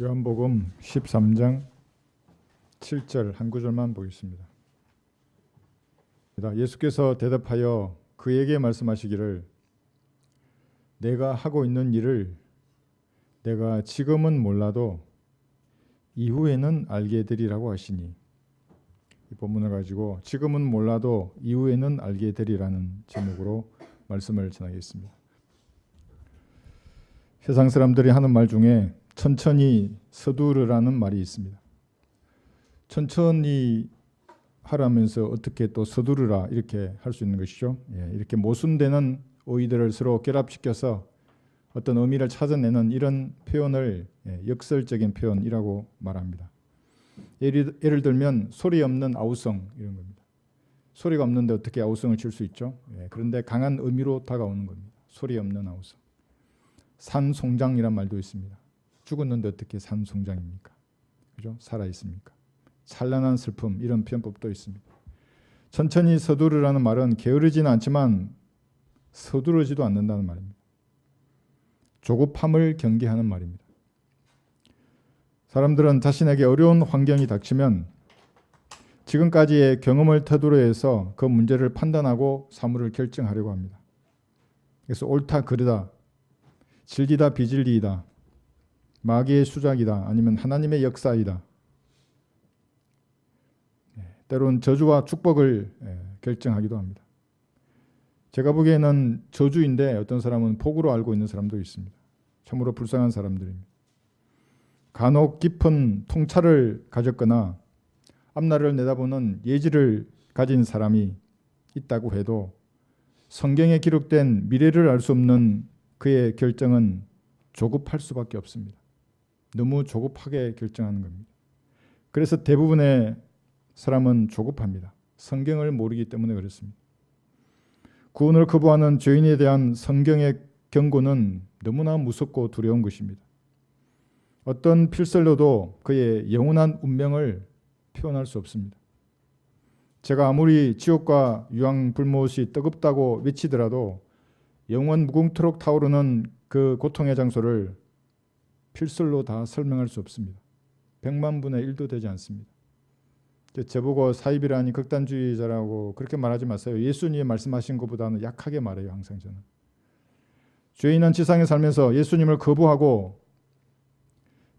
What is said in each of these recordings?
요한복음 13장 7절 한 구절만 보겠습니다. 예수께서 대답하여 그에게 말씀하시기를 내가 하고 있는 일을 내가 지금은 몰라도 이후에는 알게 되리라고 하시니, 이 본문을 가지고 지금은 몰라도 이후에는 알게 되리라는 제목으로 말씀을 전하겠습니다. 세상 사람들이 하는 말 중에 천천히 서두르라는 말이 있습니다. 천천히 하라면서 어떻게 또 서두르라 이렇게 할 수 있는 것이죠. 이렇게 모순되는 어휘들을 서로 결합시켜서 어떤 의미를 찾아내는 이런 표현을 역설적인 표현이라고 말합니다. 예를 들면 소리 없는 아우성 이런 겁니다. 소리가 없는데 어떻게 아우성을 칠 수 있죠? 그런데 강한 의미로 다가오는 겁니다. 소리 없는 아우성. 산송장이란 말도 있습니다. 죽었는데 어떻게 산송장입니까? 그죠? 살아 있습니까? 찬란한 슬픔, 이런 표현법도 있습니다. 천천히 서두르라는 말은 게으르지는 않지만 서두르지도 않는다는 말입니다. 조급함을 경계하는 말입니다. 사람들은 자신에게 어려운 환경이 닥치면 지금까지의 경험을 토대로 해서 그 문제를 판단하고 사물을 결정하려고 합니다. 그래서 옳다 그르다, 진리다 비진리이다, 마귀의 수작이다, 아니면 하나님의 역사이다, 때로는 저주와 축복을 결정하기도 합니다. 제가 보기에는 저주인데 어떤 사람은 복으로 알고 있는 사람도 있습니다. 참으로 불쌍한 사람들입니다. 간혹 깊은 통찰을 가졌거나 앞날을 내다보는 예지를 가진 사람이 있다고 해도 성경에 기록된 미래를 알 수 없는 그의 결정은 조급할 수밖에 없습니다. 너무 조급하게 결정하는 겁니다. 그래서 대부분의 사람은 조급합니다. 성경을 모르기 때문에 그렇습니다. 구원을 거부하는 죄인에 대한 성경의 경고는 너무나 무섭고 두려운 것입니다. 어떤 필설로도 그의 영원한 운명을 표현할 수 없습니다. 제가 아무리 지옥과 유황불못이 뜨겁다고 외치더라도 영원 무궁토록 타오르는 그 고통의 장소를 필설로 다 설명할 수 없습니다. 100만 분의 1도 되지 않습니다. 저보고 사이비라니 극단주의자라고 그렇게 말하지 마세요. 예수님이 말씀하신 것보다는 약하게 말해요. 항상 저는. 죄인은 지상에 살면서 예수님을 거부하고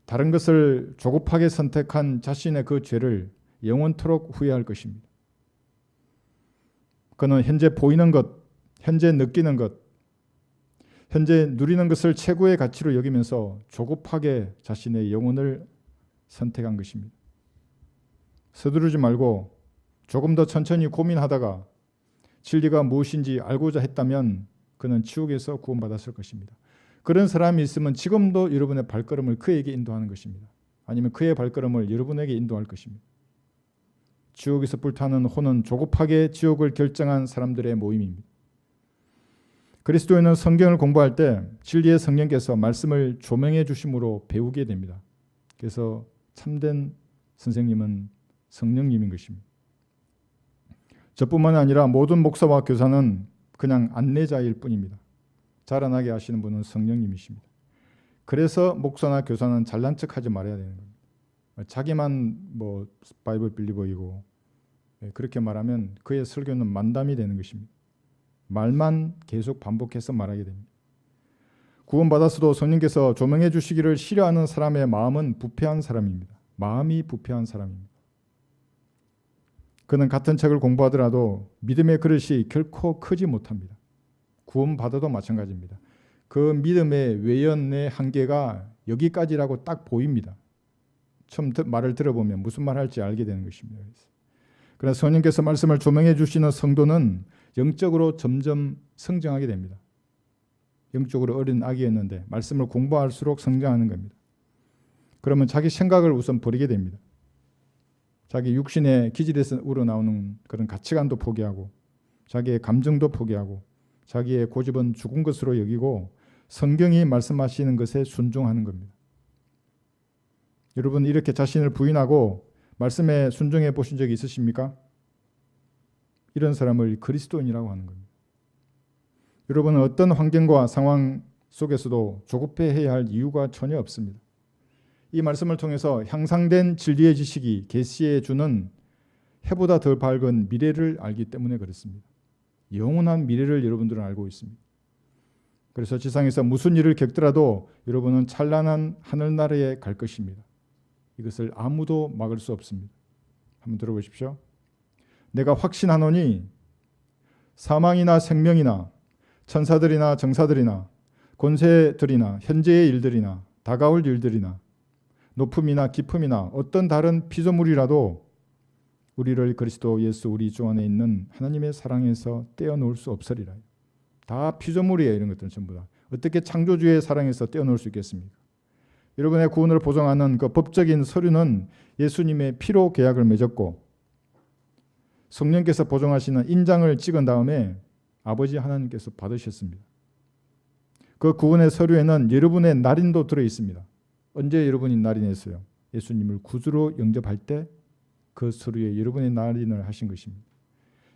다른 것을 조급하게 선택한 자신의 그 죄를 영원토록 후회할 것입니다. 그는 현재 보이는 것, 현재 느끼는 것, 현재 누리는 것을 최고의 가치로 여기면서 조급하게 자신의 영혼을 선택한 것입니다. 서두르지 말고 조금 더 천천히 고민하다가 진리가 무엇인지 알고자 했다면 그는 지옥에서 구원받았을 것입니다. 그런 사람이 있으면 지금도 여러분의 발걸음을 그에게 인도하는 것입니다. 아니면 그의 발걸음을 여러분에게 인도할 것입니다. 지옥에서 불타는 혼은 조급하게 지옥을 결정한 사람들의 모임입니다. 그리스도인은 성경을 공부할 때 진리의 성령께서 말씀을 조명해 주심으로 배우게 됩니다. 그래서 참된 선생님은 성령님인 것입니다. 저뿐만 아니라 모든 목사와 교사는 그냥 안내자일 뿐입니다. 자라나게 하시는 분은 성령님이십니다. 그래서 목사나 교사는 잘난 척하지 말아야 되는 겁니다. 자기만 바이블 빌리버이고 그렇게 말하면 그의 설교는 만담이 되는 것입니다. 말만 계속 반복해서 말하게 됩니다. 구원받았어도 성령께서 조명해 주시기를 싫어하는 사람의 마음은 부패한 사람입니다. 마음이 부패한 사람입니다. 그는 같은 책을 공부하더라도 믿음의 그릇이 결코 크지 못합니다. 구원받아도 마찬가지입니다. 그 믿음의 외연의 한계가 여기까지라고 딱 보입니다. 처음 말을 들어보면 무슨 말 할지 알게 되는 것입니다. 그러나 성령께서 말씀을 조명해 주시는 성도는 영적으로 점점 성장하게 됩니다. 영적으로 어린 아기였는데 말씀을 공부할수록 성장하는 겁니다. 그러면 자기 생각을 우선 버리게 됩니다. 자기 육신의 기질에서 우러나오는 그런 가치관도 포기하고 자기의 감정도 포기하고 자기의 고집은 죽은 것으로 여기고 성경이 말씀하시는 것에 순종하는 겁니다. 여러분 이렇게 자신을 부인하고 말씀에 순종해 보신 적이 있으십니까? 이런 사람을 그리스도인이라고 하는 겁니다. 여러분은 어떤 환경과 상황 속에서도 조급해해야 할 이유가 전혀 없습니다. 이 말씀을 통해서 향상된 진리의 지식이 계시해 주는 해보다 더 밝은 미래를 알기 때문에 그렇습니다. 영원한 미래를 여러분들은 알고 있습니다. 그래서 지상에서 무슨 일을 겪더라도 여러분은 찬란한 하늘나라에 갈 것입니다. 이것을 아무도 막을 수 없습니다. 한번 들어보십시오. 내가 확신하노니 사망이나 생명이나 천사들이나 정사들이나 권세들이나 현재의 일들이나 다가올 일들이나 높음이나 깊음이나 어떤 다른 피조물이라도 우리를 그리스도 예수 우리 주 안에 있는 하나님의 사랑에서 떼어놓을 수 없으리라. 다 피조물이에요. 이런 것들은 전부 다. 어떻게 창조주의 사랑에서 떼어놓을 수 있겠습니까? 여러분의 구원을 보장하는 그 법적인 서류는 예수님의 피로 계약을 맺었고 성령께서 보증하시는 인장을 찍은 다음에 아버지 하나님께서 받으셨습니다. 그 구원의 서류에는 여러분의 날인도 들어 있습니다. 언제 여러분이 날인했어요? 예수님을 구주로 영접할 때 그 서류에 여러분의 날인을 하신 것입니다.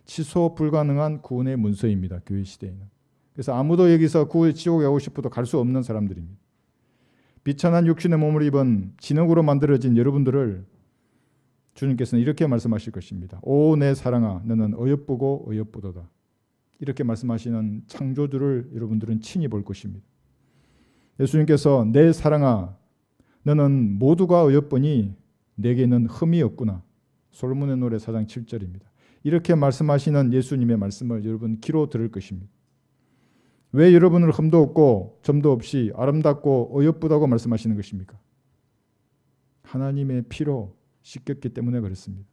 취소 불가능한 구원의 문서입니다. 교회 시대에는. 그래서 아무도 여기서 지옥에 가고 싶어도 갈 수 없는 사람들입니다. 비천한 육신의 몸을 입은 진흙으로 만들어진 여러분들을 주님께서는 이렇게 말씀하실 것입니다. 오 내 사랑아 너는 어여쁘고 어여쁘도다. 이렇게 말씀하시는 창조주를 여러분들은 친히 볼 것입니다. 예수님께서 내 사랑아 너는 모두가 어여쁘니 내게는 흠이 없구나. 솔로몬의 노래 4장 7절입니다. 이렇게 말씀하시는 예수님의 말씀을 여러분 귀로 들을 것입니다. 왜 여러분을 흠도 없고 점도 없이 아름답고 어여쁘다고 말씀하시는 것입니까? 하나님의 피로 씻겼기 때문에 그렇습니다.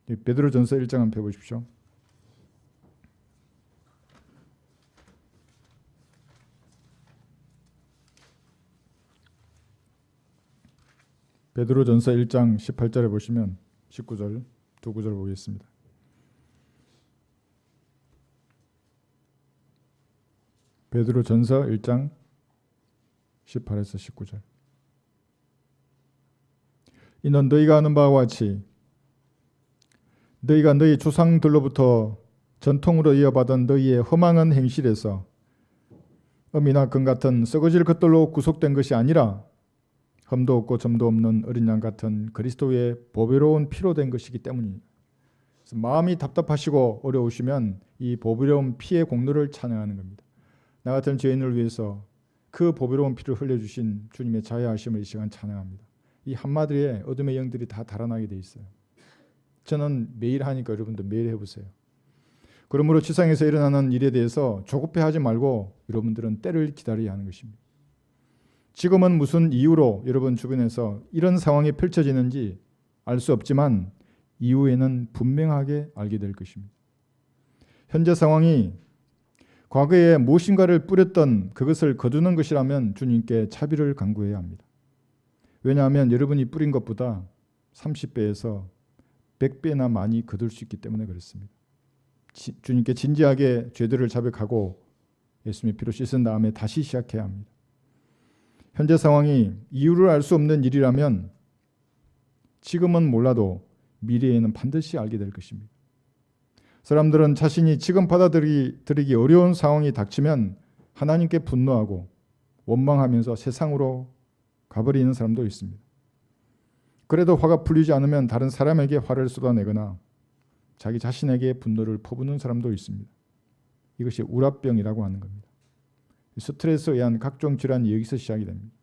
베드로전서 1장 한번 펴보십시오. 베드로전서 1장 18절에 보시면 19절 두 구절 보겠습니다. 베드로전서 1장 18에서 19절. 이는 너희가 아는 바와 같이 너희가 너희 조상들로부터 전통으로 이어받은 너희의 허망한 행실에서 음이나 금 같은 썩어질 것들로 구속된 것이 아니라 흠도 없고 점도 없는 어린 양 같은 그리스도의 보배로운 피로 된 것이기 때문입니다. 그래서 마음이 답답하시고 어려우시면 이 보배로운 피의 공로를 찬양하는 겁니다. 나 같은 죄인을 위해서 그 보배로운 피를 흘려주신 주님의 자애하심을 이 시간 찬양합니다. 이 한마디에 어둠의 영들이 다 달아나게 돼 있어요. 저는 매일 하니까 여러분도 매일 해보세요. 그러므로 지상에서 일어나는 일에 대해서 조급해하지 말고 여러분들은 때를 기다려야 하는 것입니다. 지금은 무슨 이유로 여러분 주변에서 이런 상황이 펼쳐지는지 알 수 없지만 이후에는 분명하게 알게 될 것입니다. 현재 상황이 과거에 무엇인가를 뿌렸던 그것을 거두는 것이라면 주님께 차비를 간구해야 합니다. 왜냐하면 여러분이 뿌린 것보다 30배에서 100배나 많이 거둘 수 있기 때문에 그렇습니다. 주님께 진지하게 죄들을 자백하고 예수님의 피로 씻은 다음에 다시 시작해야 합니다. 현재 상황이 이유를 알 수 없는 일이라면 지금은 몰라도 미래에는 반드시 알게 될 것입니다. 사람들은 자신이 지금 받아들이기 어려운 상황이 닥치면 하나님께 분노하고 원망하면서 세상으로 가버리는 사람도 있습니다. 그래도 화가 풀리지 않으면 다른 사람에게 화를 쏟아내거나 자기 자신에게 분노를 퍼붓는 사람도 있습니다. 이것이 우라병이라고 하는 겁니다. 스트레스에 의한 각종 질환이 여기서 시작이 됩니다.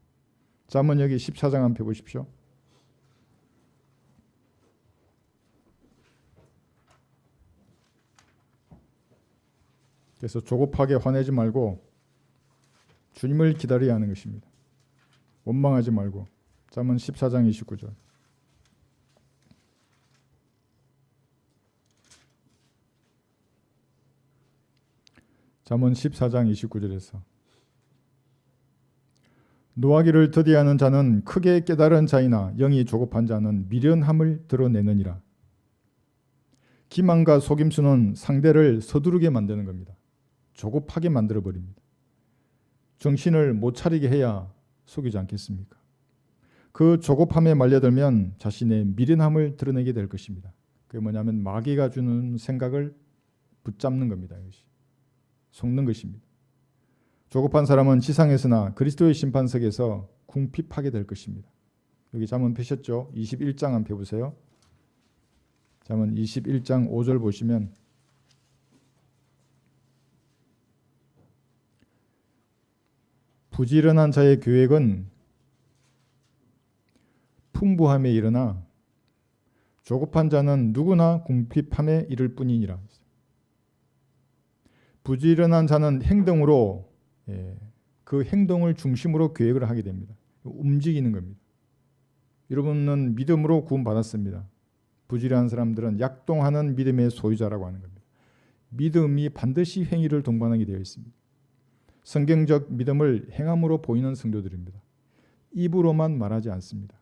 자, 한번 여기 14장 한번 펴보십시오. 그래서 조급하게 화내지 말고 주님을 기다려야 하는 것입니다. 원망하지 말고. 잠언 14장 29절. 잠언 14장 29절에서 노하기를 더디하는 자는 크게 깨달은 자이나 영이 조급한 자는 미련함을 드러내느니라. 기만과 속임수는 상대를 서두르게 만드는 겁니다. 조급하게 만들어버립니다. 정신을 못 차리게 해야 속이지 않겠습니까? 그 조급함에 말려들면 자신의 미련함을 드러내게 될 것입니다. 그게 뭐냐면 마귀가 주는 생각을 붙잡는 겁니다. 이것이. 속는 것입니다. 조급한 사람은 지상에서나 그리스도의 심판석에서 궁핍하게 될 것입니다. 여기 잠언 펴셨죠? 21장 한번 펴보세요. 잠언 21장 5절 보시면 부지런한 자의 계획은 풍부함에 이르나 조급한 자는 누구나 궁핍함에 이를 뿐이니라. 부지런한 자는 행동으로 그 행동을 중심으로 계획을 하게 됩니다. 움직이는 겁니다. 여러분은 믿음으로 구원받았습니다. 부지런한 사람들은 약동하는 믿음의 소유자라고 하는 겁니다. 믿음이 반드시 행위를 동반하게 되어 있습니다. 성경적 믿음을 행함으로 보이는 성도들입니다. 입으로만 말하지 않습니다.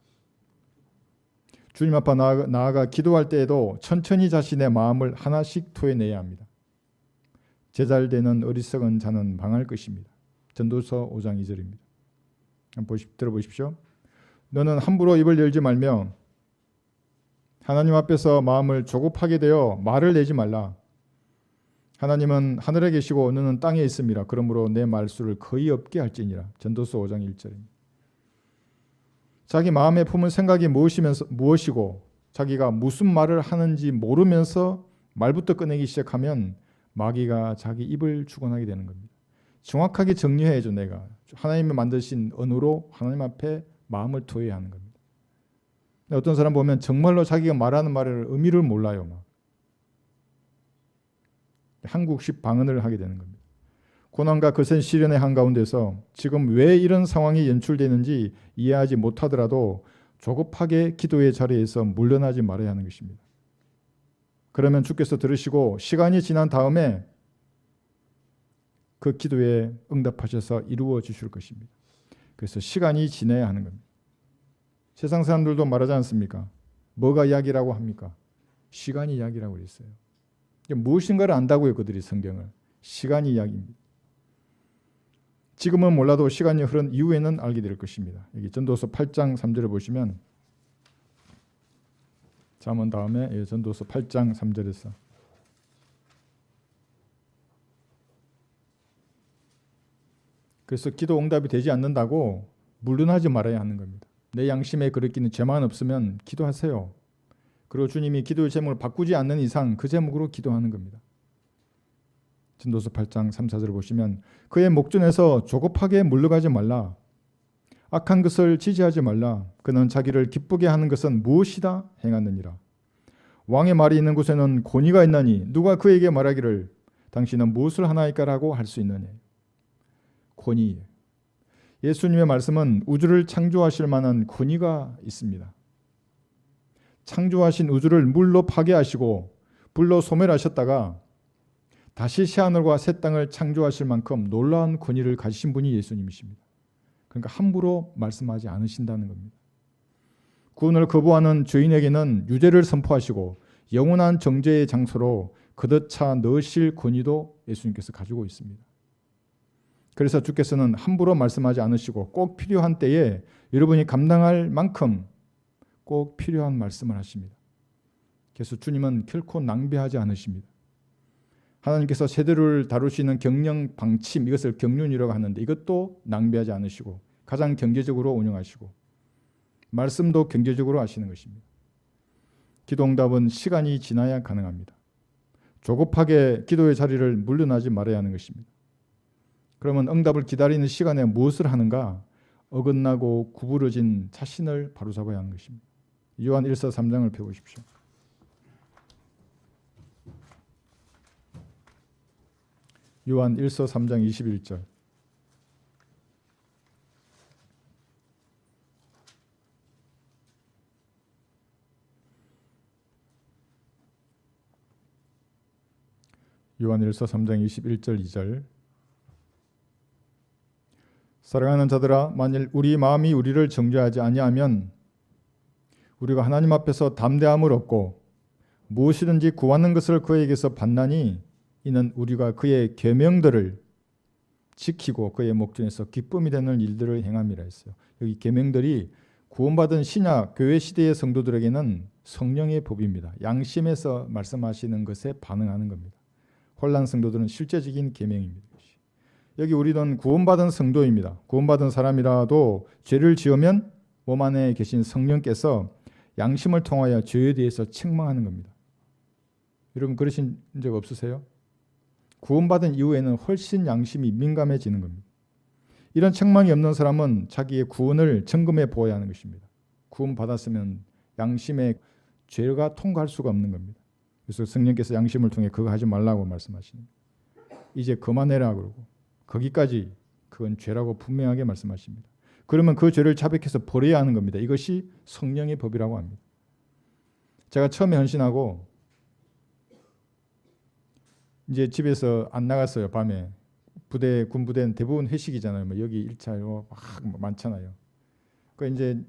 주님 앞에 나아가 기도할 때에도 천천히 자신의 마음을 하나씩 토해내야 합니다. 제잘되는 어리석은 자는 망할 것입니다. 전도서 5장 2절입니다. 한번 들어보십시오. 너는 함부로 입을 열지 말며 하나님 앞에서 마음을 조급하게 되어 말을 내지 말라. 하나님은 하늘에 계시고 너는 땅에 있음이라. 그러므로 내 말수를 거의 없게 할지니라. 전도서 5장 1절입니다. 자기 마음에 품은 생각이 무엇이고 자기가 무슨 말을 하는지 모르면서 말부터 꺼내기 시작하면 마귀가 자기 입을 주관하게 되는 겁니다. 정확하게 정리해야죠. 내가 하나님이 만드신 언어로 하나님 앞에 마음을 토해야 하는 겁니다. 어떤 사람 보면 정말로 자기가 말하는 말의 의미를 몰라요. 막. 한국식 방언을 하게 되는 겁니다. 고난과 거센 시련의 한가운데서 지금 왜 이런 상황이 연출되는지 이해하지 못하더라도 조급하게 기도의 자리에서 물러나지 말아야 하는 것입니다. 그러면 주께서 들으시고 시간이 지난 다음에 그 기도에 응답하셔서 이루어 주실 것입니다. 그래서 시간이 지나야 하는 겁니다. 세상 사람들도 말하지 않습니까? 뭐가 약이라고 합니까? 시간이 약이라고 그랬어요. 무엇인가를 안다고요. 그들이 성경을. 시간이 약입니다. 지금은 몰라도 시간이 흐른 이후에는 알게 될 것입니다. 여기 전도서 8장 3절을 보시면 잠언 다음에 전도서 8장 3절에서 그래서 기도 응답이 되지 않는다고 물러나지 말아야 하는 겁니다. 내 양심에 그릇기는 죄만 없으면 기도하세요. 그리고 주님이 기도의 제목을 바꾸지 않는 이상 그 제목으로 기도하는 겁니다. 전도서 8장 3, 4절을 보시면 그의 목전에서 조급하게 물러가지 말라. 악한 것을 지지하지 말라. 그는 자기를 기쁘게 하는 것은 무엇이다 행하느니라. 왕의 말이 있는 곳에는 권위가 있나니 누가 그에게 말하기를 당신은 무엇을 하나이까라고 할 수 있느냐. 권위. 예수님의 말씀은 우주를 창조하실 만한 권위가 있습니다. 창조하신 우주를 물로 파괴하시고 불로 소멸하셨다가 다시 새하늘과 새 땅을 창조하실 만큼 놀라운 권위를 가지신 분이 예수님이십니다. 그러니까 함부로 말씀하지 않으신다는 겁니다. 구원을 거부하는 죄인에게는 유죄를 선포하시고 영원한 정죄의 장소로 그릇 차 넣으실 권위도 예수님께서 가지고 있습니다. 그래서 주께서는 함부로 말씀하지 않으시고 꼭 필요한 때에 여러분이 감당할 만큼 꼭 필요한 말씀을 하십니다. 그래서 주님은 결코 낭비하지 않으십니다. 하나님께서 세대를 다루시는 경영 방침, 이것을 경륜이라고 하는데 이것도 낭비하지 않으시고 가장 경제적으로 운영하시고 말씀도 경제적으로 하시는 것입니다. 기도 응답은 시간이 지나야 가능합니다. 조급하게 기도의 자리를 물러나지 말아야 하는 것입니다. 그러면 응답을 기다리는 시간에 무엇을 하는가? 어긋나고 구부러진 자신을 바로잡아야 하는 것입니다. 요한 1서 3장을 펴보십시오. 요한 1서 3장 21절. 요한 1서 3장 21절 2절. 사랑하는 자들아, 만일 우리 마음이 우리를 정죄하지 아니하면 우리가 하나님 앞에서 담대함을 얻고 무엇이든지 구하는 것을 그에게서 받나니 이는 우리가 그의 계명들을 지키고 그의 목전에서 기쁨이 되는 일들을 행함이라 했어요. 여기 계명들이 구원받은 신약 교회 시대의 성도들에게는 성령의 법입니다. 양심에서 말씀하시는 것에 반응하는 겁니다. 혼란 성도들은 실제적인 계명입니다. 여기 우리는 구원받은 성도입니다. 구원받은 사람이라도 죄를 지으면 몸 안에 계신 성령께서 양심을 통하여 죄에 대해서 책망하는 겁니다. 여러분 그러신 적 없으세요? 구원받은 이후에는 훨씬 양심이 민감해지는 겁니다. 이런 책망이 없는 사람은 자기의 구원을 점검해 보아야 하는 것입니다. 구원받았으면 양심의 죄가 통과할 수가 없는 겁니다. 그래서 성령께서 양심을 통해 그거 하지 말라고 말씀하십니다. 이제 그만해라 그러고 거기까지 그건 죄라고 분명하게 말씀하십니다. 그러면 그 죄를 자백해서 버려야 하는 겁니다. 이것이 성령의 법이라고 합니다. 제가 처음에 헌신하고 이제 집에서 안 나갔어요. 밤에 군부대는 대부분 회식이잖아요. 뭐 여기 1차요 막 많잖아요. 그 이제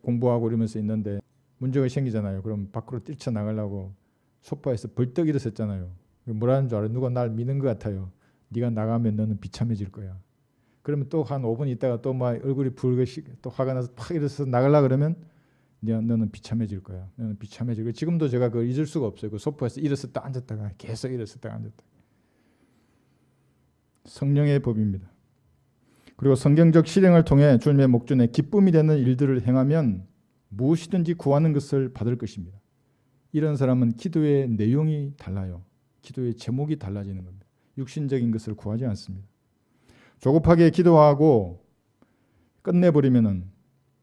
공부하고 이러면서 있는데 문제가 생기잖아요. 그럼 밖으로 뛰쳐나가려고 소파에서 벌떡 일어섰잖아요. 뭐라는 줄 알아요? 누가 날 미는 것 같아요. 네가 나가면 너는 비참해질 거야. 그러면 또 한 5분 있다가 또 막 얼굴이 붉게 또 화가 나서 팍 일어서서 나가려고 그러면 너는 비참해질 거야. 너는 비참해질 거야. 지금도 제가 그걸 잊을 수가 없어요. 그 소파에서 일어섰다 앉았다가 계속 일어섰다가 앉았다. 성령의 법입니다. 그리고 성경적 실행을 통해 주님의 목전에 기쁨이 되는 일들을 행하면 무엇이든지 구하는 것을 받을 것입니다. 이런 사람은 기도의 내용이 달라요. 기도의 제목이 달라지는 겁니다. 육신적인 것을 구하지 않습니다. 조급하게 기도하고 끝내버리면은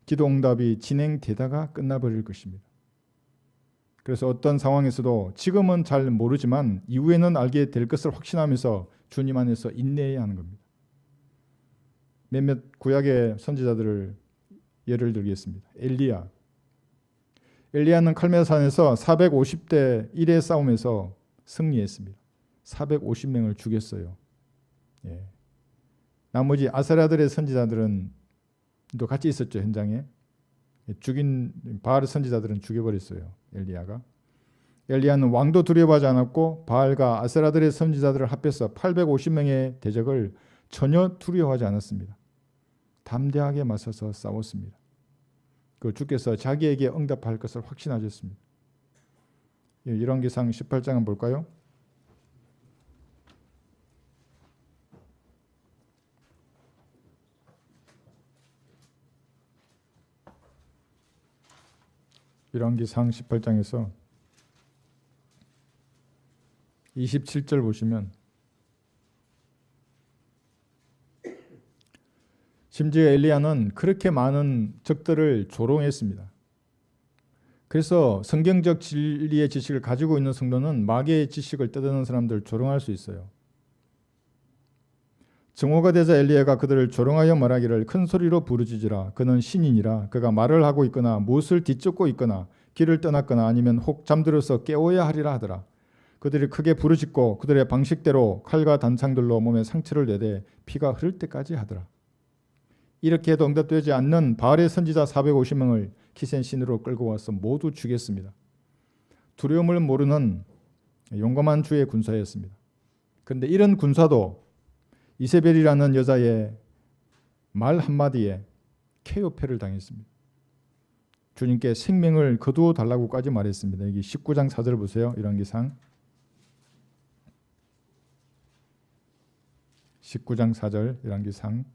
기도 응답이 진행되다가 끝나버릴 것입니다. 그래서 어떤 상황에서도 지금은 잘 모르지만 이후에는 알게 될 것을 확신하면서 주님 안에서 인내해야 하는 겁니다. 몇몇 구약의 선지자들을 예를 들겠습니다. 엘리야는 칼멜산에서 450대 1의 싸움에서 승리했습니다. 450명을 죽였어요. 예. 나머지 아세라들의 선지자들은 또 같이 있었죠. 현장에. 죽인 바알 선지자들은 죽여버렸어요. 엘리야는 왕도 두려워하지 않았고 바알과 아세라들의 선지자들을 합해서 850명의 대적을 전혀 두려워하지 않았습니다. 담대하게 맞서서 싸웠습니다. 그 주께서 자기에게 응답할 것을 확신하셨습니다. 열왕기상 18장 한번 볼까요? 열왕기상 18장에서 27절 보시면 심지어 엘리야는 그렇게 많은 적들을 조롱했습니다. 그래서 성경적 진리의 지식을 가지고 있는 성도는 마귀의 지식을 떠드는 사람들을 조롱할 수 있어요. 정오가 되자 엘리야가 그들을 조롱하여 말하기를 큰 소리로 부르짖으라. 그는 신이니라. 그가 말을 하고 있거나 무엇을 뒤쫓고 있거나 길을 떠났거나 아니면 혹 잠들어서 깨워야 하리라 하더라. 그들이 크게 부르짖고 그들의 방식대로 칼과 단창들로 몸에 상처를 내되 피가 흐를 때까지 하더라. 이렇게 해도 응답되지 않는 바알의 선지자 450명을 기센 신으로 끌고 와서 모두 죽였습니다. 두려움을 모르는 용감한 주의 군사였습니다. 그런데 이런 군사도 이세벨이라는 여자의 말 한마디에 쾌요패를 당했습니다. 주님께 생명을 거두어 달라고까지 말했습니다. 여기 19장 4절 보세요. 열왕기상 19장 4절 열왕기상.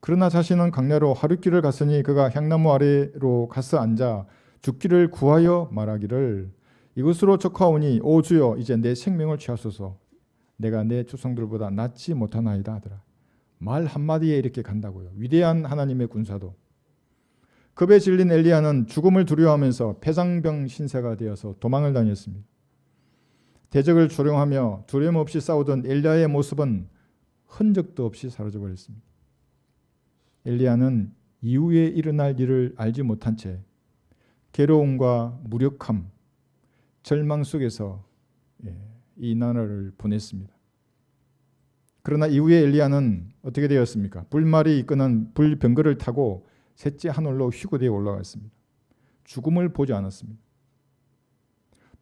그러나 자신은 강야로 하룻길을 갔으니 그가 향나무 아래로 가서 앉아 죽기를 구하여 말하기를 이것으로 척하오니 오 주여 이제 내 생명을 취하소서. 내가 내 조상들보다 낫지 못하나이다 하더라. 말 한마디에 이렇게 간다고요. 위대한 하나님의 군사도. 겁에 질린 엘리야는 죽음을 두려워하면서 폐장병 신세가 되어서 도망을 다녔습니다. 대적을 조롱하며 두려움 없이 싸우던 엘리야의 모습은 흔적도 없이 사라져 버렸습니다. 엘리야는 이후에 일어날 일을 알지 못한 채 괴로움과 무력함, 절망 속에서 이 나라를 보냈습니다. 그러나 이후에 엘리야는 어떻게 되었습니까? 불말이 이끄는 불병거를 타고 셋째 하늘로 휴거되어 올라갔습니다. 죽음을 보지 않았습니다.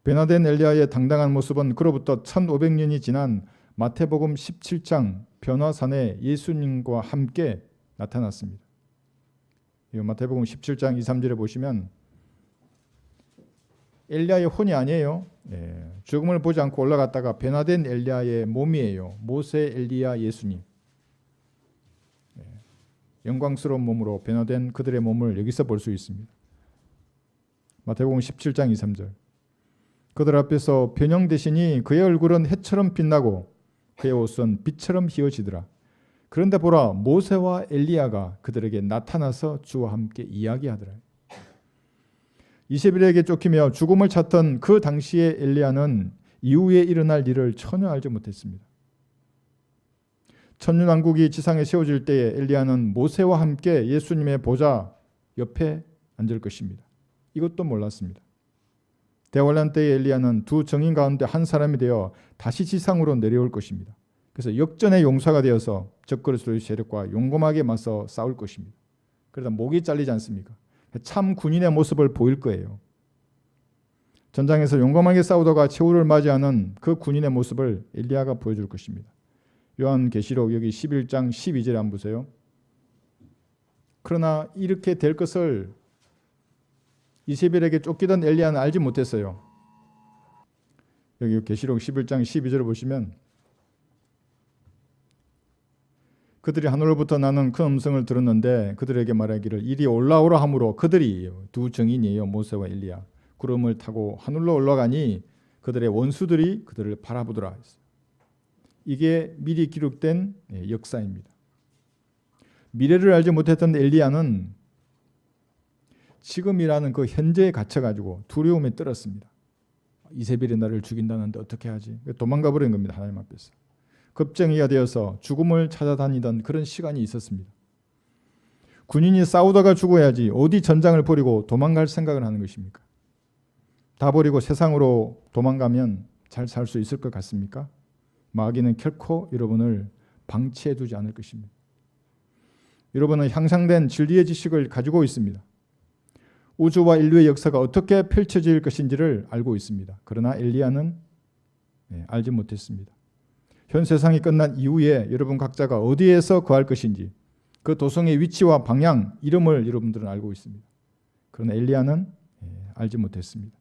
변화된 엘리야의 당당한 모습은 그로부터 1500년이 지난 마태복음 17장 변화산에 예수님과 함께 나타났습니다. 이 마태복음 17장 2, 3절에 보시면 엘리야의 혼이 아니에요. 죽음을 보지 않고 올라갔다가 변화된 엘리야의 몸이에요. 모세, 엘리야, 예수님. 영광스러운 몸으로 변화된 그들의 몸을 여기서 볼 수 있습니다. 마태복음 17장 2, 3절. 그들 앞에서 변형되시니 그의 얼굴은 해처럼 빛나고 그의 옷은 빛처럼 희어지더라. 그런데 보라, 모세와 엘리야가 그들에게 나타나서 주와 함께 이야기하더라. 이세벨에게 쫓기며 죽음을 찾던 그 당시의 엘리야는 이후에 일어날 일을 전혀 알지 못했습니다. 천년왕국이 지상에 세워질 때에 엘리야는 모세와 함께 예수님의 보좌 옆에 앉을 것입니다. 이것도 몰랐습니다. 대환란 때의 엘리야는 두 정인 가운데 한 사람이 되어 다시 지상으로 내려올 것입니다. 그래서 역전의 용사가 되어서 적그리스도의 세력과 용감하게 맞서 싸울 것입니다. 그러다 목이 잘리지 않습니까? 참 군인의 모습을 보일 거예요. 전장에서 용감하게 싸우다가 최후를 맞이하는 그 군인의 모습을 엘리야가 보여줄 것입니다. 요한계시록 여기 11장 12절에 한번 보세요. 그러나 이렇게 될 것을 이세벨에게 쫓기던 엘리야는 알지 못했어요. 여기 계시록 11장 12절을 보시면 그들이 하늘로부터 나는 큰 음성을 들었는데 그들에게 말하기를 이리 올라오라 하므로 그들이 두 정인이에요. 모세와 엘리야. 구름을 타고 하늘로 올라가니 그들의 원수들이 그들을 바라보더라 했어요. 이게 미리 기록된 역사입니다. 미래를 알지 못했던 엘리야는 지금이라는 그 현재에 갇혀가지고 두려움에 떨었습니다. 이세벨이 나를 죽인다는데 어떻게 하지? 도망가 버린 겁니다. 하나님 앞에서. 겁쟁이가 되어서 죽음을 찾아다니던 그런 시간이 있었습니다. 군인이 싸우다가 죽어야지 어디 전장을 버리고 도망갈 생각을 하는 것입니까? 다 버리고 세상으로 도망가면 잘 살 수 있을 것 같습니까? 마귀는 결코 여러분을 방치해 두지 않을 것입니다. 여러분은 향상된 진리의 지식을 가지고 있습니다. 우주와 인류의 역사가 어떻게 펼쳐질 것인지를 알고 있습니다. 그러나 엘리야는 알지 못했습니다. 현 세상이 끝난 이후에 여러분 각자가 어디에서 거할 것인지 그 도성의 위치와 방향, 이름을 여러분들은 알고 있습니다. 그러나 엘리야는 알지 못했습니다.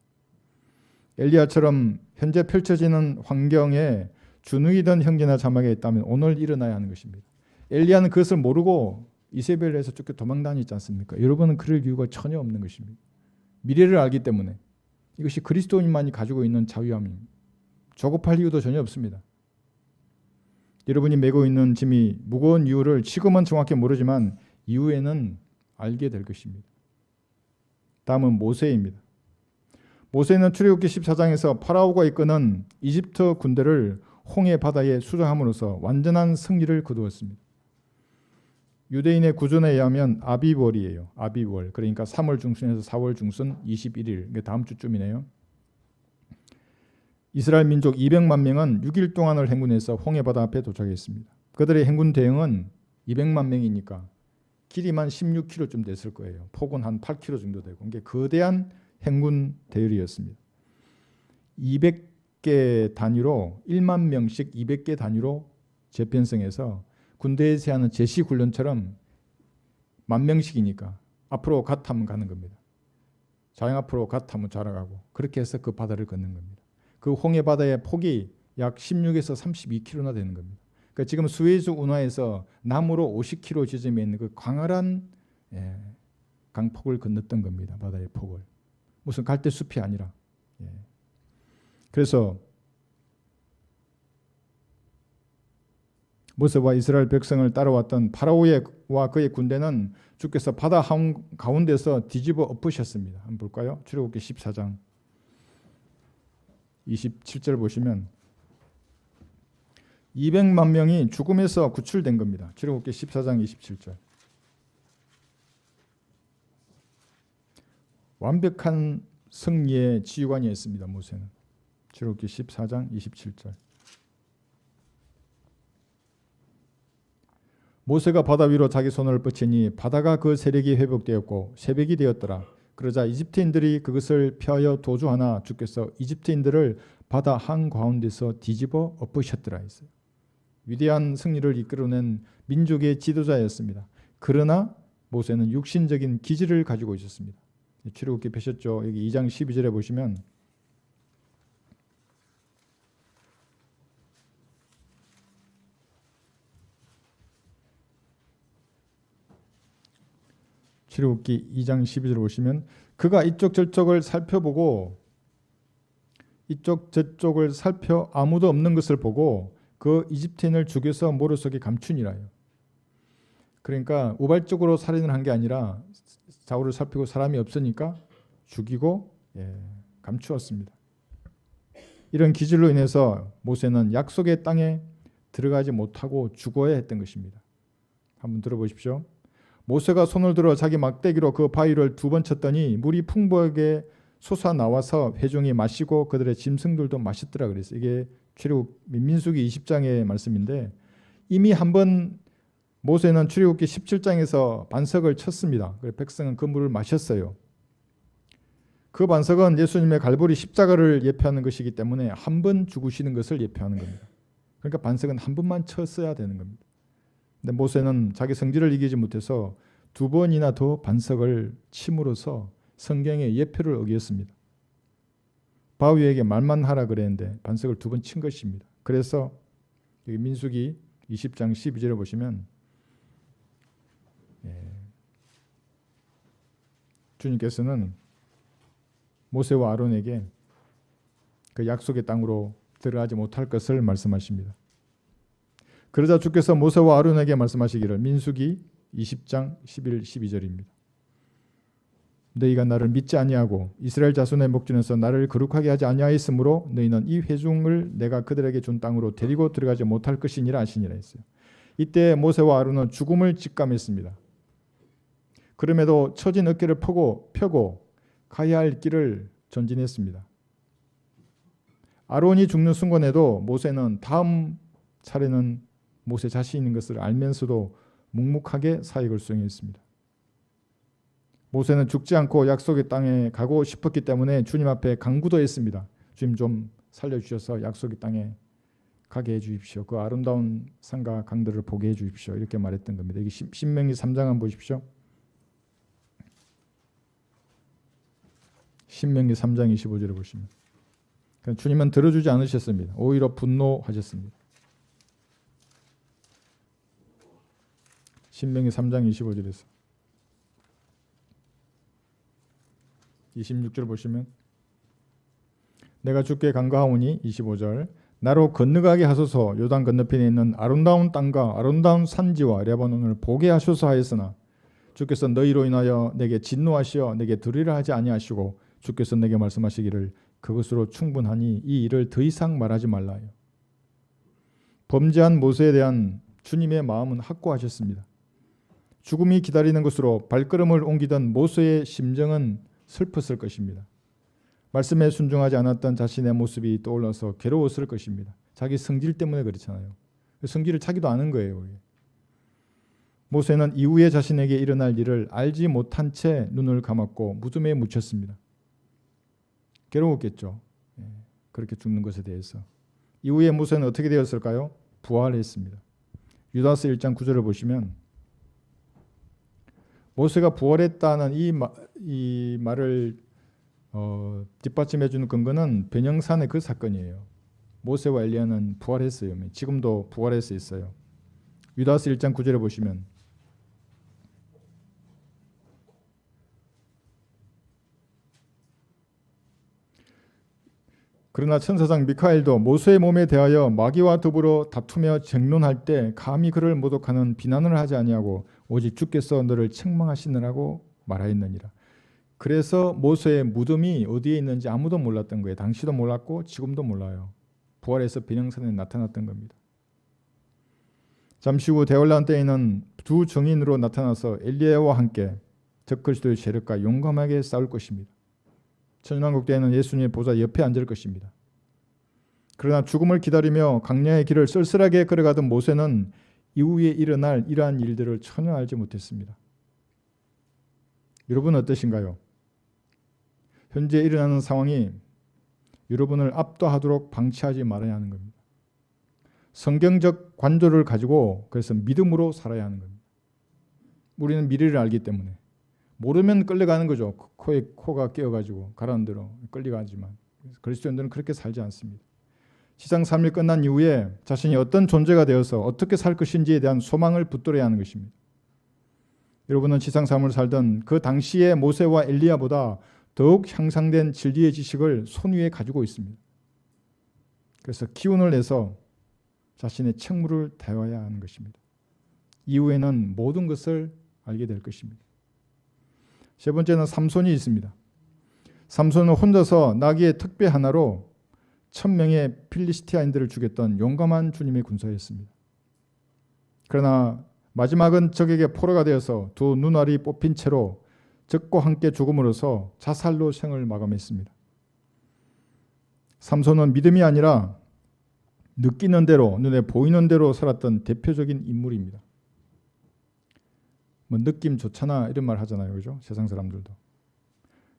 엘리야처럼 현재 펼쳐지는 환경에 주눅이던 형제나 자매가 있다면 오늘 일어나야 하는 것입니다. 엘리야는 그것을 모르고 이세벨에서 쫓겨 도망다니지 않습니까? 여러분은 그럴 이유가 전혀 없는 것입니다. 미래를 알기 때문에 이것이 그리스도인만이 가지고 있는 자유함입니다. 조급할 이유도 전혀 없습니다. 여러분이 메고 있는 짐이 무거운 이유를 지금은 정확히 모르지만 이후에는 알게 될 것입니다. 다음은 모세입니다. 모세는 출애굽기 14장에서 파라오가 이끄는 이집트 군대를 홍해 바다에 수장함으로써 완전한 승리를 거두었습니다. 유대인의 구전에 의하면 아비월이에요. 아비월. 그러니까 3월 중순에서 4월 중순 21일. 다음 주쯤이네요. 이스라엘 민족 200만 명은 6일 동안을 행군해서 홍해바다 앞에 도착했습니다. 그들의 행군 대형은 200만 명이니까 길이만 16km쯤 됐을 거예요. 폭은 한 8km 정도 되고 이게 거대한 행군 대열이었습니다. 200개 단위로 1만 명씩 200개 단위로 재편성해서 군대에서 하는 제시 훈련처럼 10,000명씩이니까 앞으로 갓 하면 가는 겁니다. 자영 앞으로 갓 하면 자라가고 그렇게 해서 그 바다를 걷는 겁니다. 그 홍해 바다의 폭이 약 16에서 32km나 되는 겁니다. 그러니까 지금 수에즈 운하에서 남으로 50km 지점에 있는 그 광활한 강폭을 건넜던 겁니다. 바다의 폭을. 무슨 갈대숲이 아니라. 그래서 모세와 이스라엘 백성을 따라왔던 파라오와 그의 군대는 주께서 바다 가운데서 뒤집어 엎으셨습니다. 한번 볼까요? 출애굽기 14장 27절 보시면 200만 명이 죽음에서 구출된 겁니다. 출애굽기 14장 27절. 완벽한 승리의 지휘관이었습니다. 모세는. 출애굽기 14장 27절. 모세가 바다 위로 자기 손을 뻗치니 바다가 그 세력이 회복되었고 새벽이 되었더라. 그러자 이집트인들이 그것을 피하여 도주하나 주께서 이집트인들을 바다 한가운데서 뒤집어 엎으셨더라 했어요. 위대한 승리를 이끌어낸 민족의 지도자였습니다. 그러나 모세는 육신적인 기질을 가지고 있었습니다. 출애굽기 펴셨죠. 여기 2장 12절에 보시면 출애굽기 2장 12절 보시면 그가 이쪽 저쪽을 살펴보고 이쪽 저쪽을 살펴 아무도 없는 것을 보고 그 이집트인을 죽여서 모래 속에 감추니라요. 그러니까 우발적으로 살인을 한 게 아니라 좌우를 살피고 사람이 없으니까 죽이고 감추었습니다. 이런 기질로 인해서 모세는 약속의 땅에 들어가지 못하고 죽어야 했던 것입니다. 한번 들어보십시오. 모세가 손을 들어 자기 막대기로 그 바위를 2번 쳤더니 물이 풍부하게 솟아나와서 회중이 마시고 그들의 짐승들도 마셨더라 그랬어요. 이게 출애굽 민수기 20장의 말씀인데 이미 한번 모세는 출애굽기 17장에서 반석을 쳤습니다. 그래서 백성은 그 물을 마셨어요. 그 반석은 예수님의 갈보리 십자가를 예표하는 것이기 때문에 한 번 죽으시는 것을 예표하는 겁니다. 그러니까 반석은 한 번만 쳤어야 되는 겁니다. 근데 모세는 자기 성질을 이기지 못해서 2번이나 더 반석을 침으로써 성경의 예표를 어겼습니다. 바위에게 말만 하라 그랬는데 반석을 2번 친 것입니다. 그래서 여기 민수기 20장 12절에 보시면 주님께서는 모세와 아론에게 그 약속의 땅으로 들어가지 못할 것을 말씀하십니다. 그러자 주께서 모세와 아론에게 말씀하시기를 민수기 20장 11, 12절입니다. 너희가 나를 믿지 아니하고 이스라엘 자손의 목전에서 나를 거룩하게 하지 아니하였으므로 너희는 이 회중을 내가 그들에게 준 땅으로 데리고 들어가지 못할 것이니라 하시니라 했어요. 이때 모세와 아론은 죽음을 직감했습니다. 그럼에도 처진 어깨를 펴고 가야 할 길을 전진했습니다. 아론이 죽는 순간에도 모세는 다음 차례는 모세 자신인 것을 알면서도 묵묵하게 사역을 수행했습니다. 모세는 죽지 않고 약속의 땅에 가고 싶었기 때문에 주님 앞에 간구도 했습니다. 주님 좀 살려주셔서 약속의 땅에 가게 해주십시오. 그 아름다운 산과 강들을 보게 해주십시오. 이렇게 말했던 겁니다. 여기 신명기 3장 한번 보십시오. 신명기 3장 25절에 보시면 주님은 들어주지 않으셨습니다. 오히려 분노하셨습니다. 신명기 3장 25절에서 26절 보시면 내가 주께 간구하오니 25절 나로 건너가게 하소서 요단 건너편에 있는 아름다운 땅과 아름다운 산지와 레바논을 보게 하소서 하였으나 주께서 너희로 인하여 내게 진노하시어 내게 들으라 하지 아니하시고 주께서 내게 말씀하시기를 그것으로 충분하니 이 일을 더 이상 말하지 말라요. 범죄한 모세에 대한 주님의 마음은 확고하셨습니다. 죽음이 기다리는 것으로 발걸음을 옮기던 모세의 심정은 슬펐을 것입니다. 말씀에 순종하지 않았던 자신의 모습이 떠올라서 괴로웠을 것입니다. 자기 성질 때문에 그렇잖아요. 성질을 자기도 아는 거예요. 모세는 이후에 자신에게 일어날 일을 알지 못한 채 눈을 감았고 무덤에 묻혔습니다. 괴로웠겠죠. 그렇게 죽는 것에 대해서. 이후에 모세는 어떻게 되었을까요? 부활했습니다. 유다서 1장 9절을 보시면 모세가 부활했다는 이 말을 뒷받침해 주는 근거는 변형산의 그 사건이에요. 모세와 엘리야는 부활했어요. 지금도 부활해서 있어요. 유다서 1장 9절에 보시면 그러나 천사장 미카엘도 모세의 몸에 대하여 마귀와 더불어 다투며 쟁론할 때 감히 그를 모독하는 비난을 하지 아니하고 오직 주께서 너를 책망하시느라고 말하였느니라. 그래서 모세의 무덤이 어디에 있는지 아무도 몰랐던 거예요. 당시도 몰랐고 지금도 몰라요. 부활해서 변형산에 나타났던 겁니다. 잠시 후 대환란 때에는 두 증인으로 나타나서 엘리야와 함께 적그리스도의 세력과 용감하게 싸울 것입니다. 천년왕국 때에는 예수님의 보좌 옆에 앉을 것입니다. 그러나 죽음을 기다리며 광야의 길을 쓸쓸하게 걸어가던 모세는 이후에 일어날 이러한 일들을 전혀 알지 못했습니다. 여러분은 어떠신가요? 현재 일어나는 상황이 여러분을 압도하도록 방치하지 말아야 하는 겁니다. 성경적 관조를 가지고 그래서 믿음으로 살아야 하는 겁니다. 우리는 미래를 알기 때문에 모르면 끌려가는 거죠. 코에 코가 끼어가지고 가라는 대로 끌려가지만 그리스도인들은 그렇게 살지 않습니다. 지상 3일 끝난 이후에 자신이 어떤 존재가 되어서 어떻게 살 것인지에 대한 소망을 붙들어야 하는 것입니다. 여러분은 지상 삶을 살던 그 당시의 모세와 엘리야보다 더욱 향상된 진리의 지식을 손 위에 가지고 있습니다. 그래서 기운을 내서 자신의 책무를 다해야 하는 것입니다. 이후에는 모든 것을 알게 될 것입니다. 세 번째는 삼손이 있습니다. 삼손은 혼자서 나귀의 턱배 하나로 1000명의 필리스티아인들을 죽였던 용감한 주님의 군사였습니다. 그러나 마지막은 적에게 포로가 되어서 두 눈알이 뽑힌 채로 적과 함께 죽음으로써 자살로 생을 마감했습니다. 삼손은 믿음이 아니라 느끼는 대로, 눈에 보이는 대로 살았던 대표적인 인물입니다. 뭐 느낌 좋잖아 이런 말 하잖아요. 그죠? 세상 사람들도.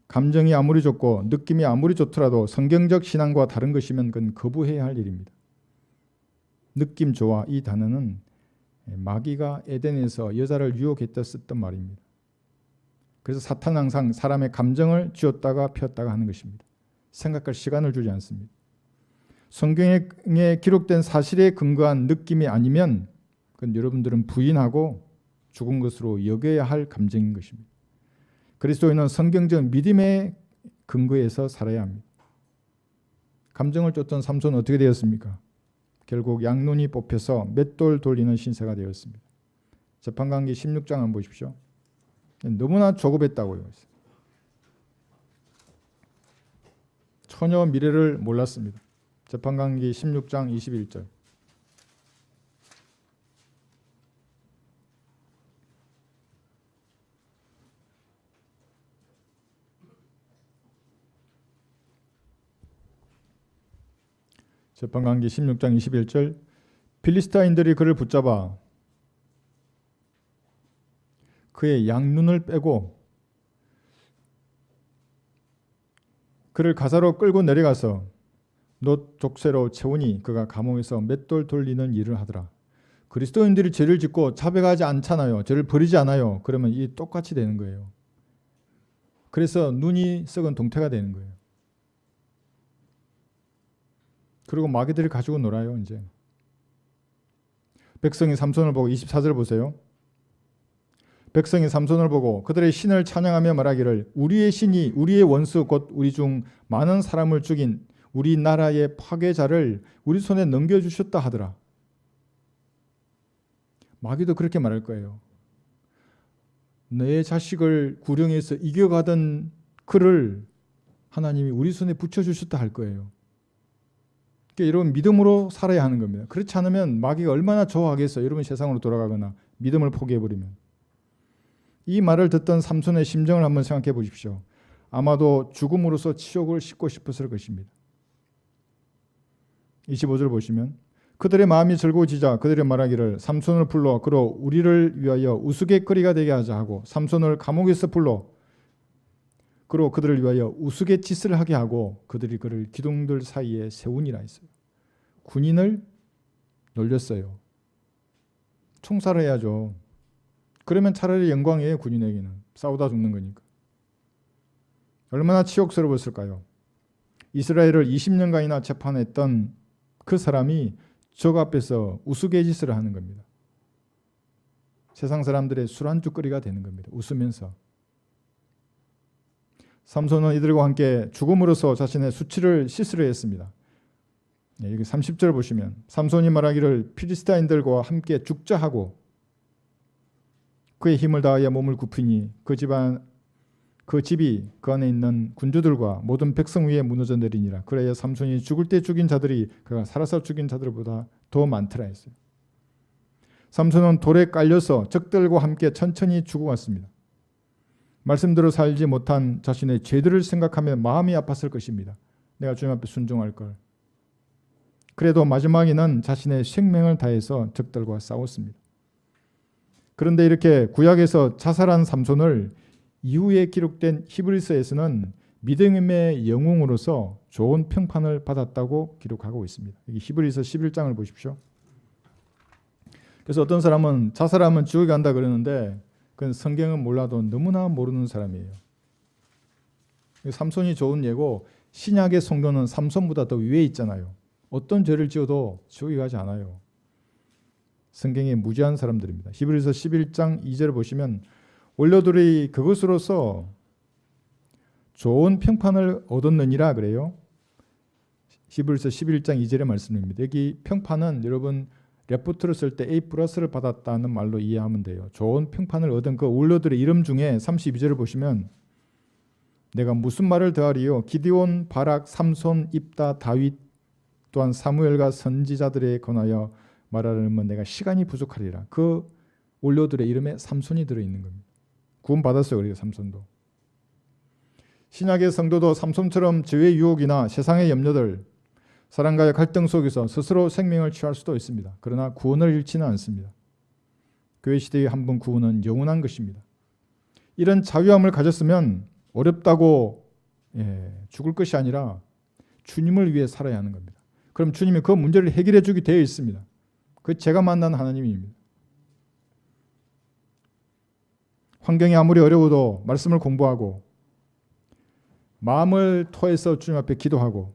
감정이 아무리 좋고 느낌이 아무리 좋더라도 성경적 신앙과 다른 것이면 그건 거부해야 할 일입니다. 느낌 좋아 이 단어는 마귀가 에덴에서 여자를 유혹했다 썼던 말입니다. 그래서 사탄은 항상 사람의 감정을 쥐었다가 폈다가 하는 것입니다. 생각할 시간을 주지 않습니다. 성경에 기록된 사실에 근거한 느낌이 아니면 그건 여러분들은 부인하고 죽은 것으로 여겨야 할 감정인 것입니다. 그리스도인은 성경적 믿음의 근거에서 살아야 합니다. 감정을 쫓던 삼손은 어떻게 되었습니까? 결국 양눈이 뽑혀서 맷돌 돌리는 신세가 되었습니다. 재판관기 16장 한번 보십시오. 너무나 조급했다고요. 전혀 미래를 몰랐습니다. 재판관기 16장 21절. 재판관기 16장 21절. 필리스타인들이 그를 붙잡아 그의 양눈을 빼고 그를 가사로 끌고 내려가서 놋 족쇄로 채우니 그가 감옥에서 맷돌 돌리는 일을 하더라. 그리스도인들이 죄를 짓고 자백하지 않잖아요. 죄를 버리지 않아요. 그러면 이 똑같이 되는 거예요. 그래서 눈이 썩은 동태가 되는 거예요. 그리고 마귀들이 가지고 놀아요. 이제 백성이 삼손을 보고 24절 보세요. 백성이 삼손을 보고 그들의 신을 찬양하며 말하기를 우리의 신이 우리의 원수 곧 우리 중 많은 사람을 죽인 우리나라의 파괴자를 우리 손에 넘겨주셨다 하더라. 마귀도 그렇게 말할 거예요. 내 자식을 구령해서 이겨가던 그를 하나님이 우리 손에 붙여주셨다 할 거예요. 그러니까 여러분 믿음으로 살아야 하는 겁니다. 그렇지 않으면 마귀가 얼마나 좋아하겠어요. 여러분 세상으로 돌아가거나 믿음을 포기해버리면. 이 말을 듣던 삼손의 심정을 한번 생각해 보십시오. 아마도 죽음으로써 치욕을 씻고 싶었을 것입니다. 25절 보시면 그들의 마음이 즐거워지자 그들의 말하기를 삼손을 불러 그로 우리를 위하여 우스갯거리가 되게 하자 하고 삼손을 감옥에서 불러 그로 그들을 위하여 우스갯짓을 하게 하고 그들이 그를 기둥들 사이에 세우니라 했어요. 군인을 놀렸어요. 총살을 해야죠. 그러면 차라리 영광이에요. 군인에게는. 싸우다 죽는 거니까. 얼마나 치욕스러웠을까요? 이스라엘을 20년간이나 재판했던 그 사람이 적 앞에서 우스갯짓을 하는 겁니다. 세상 사람들의 술안주거리가 되는 겁니다. 웃으면서. 삼손은 이들과 함께 죽음으로써 자신의 수치를 씻으려 했습니다. 여기 30절 보시면 삼손이 말하기를 필리스타인들과 함께 죽자 하고 그의 힘을 다하여 몸을 굽히니 그 집이 그 안에 있는 군주들과 모든 백성 위에 무너져 내리니라. 그래야 삼손이 죽을 때 죽인 자들이 그가 살아서 죽인 자들보다 더 많더라 했어요. 삼손은 돌에 깔려서 적들과 함께 천천히 죽어갔습니다. 말씀대로 살지 못한 자신의 죄들을 생각하며 마음이 아팠을 것입니다. 내가 주님 앞에 순종할 걸. 그래도 마지막에는 자신의 생명을 다해서 적들과 싸웠습니다. 그런데 이렇게 구약에서 자살한 삼손을 이후에 기록된 히브리서에서는 믿음의 영웅으로서 좋은 평판을 받았다고 기록하고 있습니다. 여기 히브리서 11장을 보십시오. 그래서 어떤 사람은 자살하면 지옥에 간다 그러는데 그건 성경은 몰라도 너무나 모르는 사람이에요. 삼손이 좋은 예고 신약의 성도는 삼손보다 더 위에 있잖아요. 어떤 죄를 지어도 지옥에 가지 않아요. 성경에 무지한 사람들입니다. 히브리서 11장 2절을 보시면 원로들이 그것으로서 좋은 평판을 얻었느니라 그래요. 히브리서 11장 2절의 말씀입니다. 여기 평판은 여러분 레포트를 쓸 때 A+를 받았다는 말로 이해하면 돼요. 좋은 평판을 얻은 그 원로들의 이름 중에 32절을 보시면 내가 무슨 말을 더하리요? 기드온, 바락, 삼손, 입다, 다윗 또한 사무엘과 선지자들에 관하여 말하려면 내가 시간이 부족하리라. 그 원로들의 이름에 삼손이 들어있는 겁니다. 구원받았어요. 그래요. 삼손도. 신약의 성도도 삼손처럼 죄의 유혹이나 세상의 염려들, 사람과의 갈등 속에서 스스로 생명을 취할 수도 있습니다. 그러나 구원을 잃지는 않습니다. 교회 시대의 한 번 구원은 영원한 것입니다. 이런 자유함을 가졌으면 어렵다고 죽을 것이 아니라 주님을 위해 살아야 하는 겁니다. 그럼 주님이 그 문제를 해결해 주게 되어 있습니다. 그 제가 만난 하나님입니다. 환경이 아무리 어려워도 말씀을 공부하고 마음을 토해서 주님 앞에 기도하고